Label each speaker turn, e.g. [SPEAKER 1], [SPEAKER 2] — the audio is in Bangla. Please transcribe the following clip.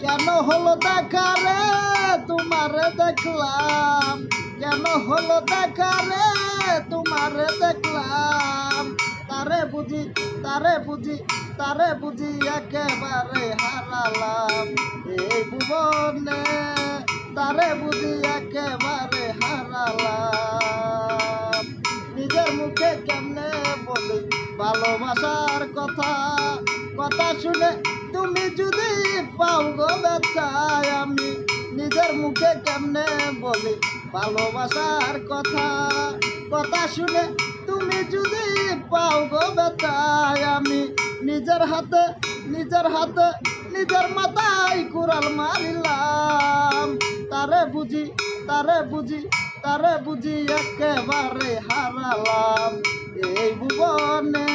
[SPEAKER 1] কেন হলো দেখা রে তোমারে দেখলাম, কেন হলো দেখা রে তোমারে দেখলাম। তারে বুঝি তারে বুঝি তারে বুঝি একেবারে হারালাম এই ভুবনে, তারে বুঝি একেবারে হারালাম। নিজের মুখে কেমনে বলি ভালোবাসার কথা, কথা শুনে তুমি যদি পাও গো ব্যথায়, আমি নিজের মুখে কেমনে বলি ভালোবাসার কথা, কথা শুনে তুমি যদি পাও গো ব্যথায়, আমি নিজের হাতে নিজের হাতে নিজের মাথায় কুড়াল মারিলাম। তারে বুঝি তারে বুঝি তারে বুঝি একেবারে হারালাম এই ভুবনে।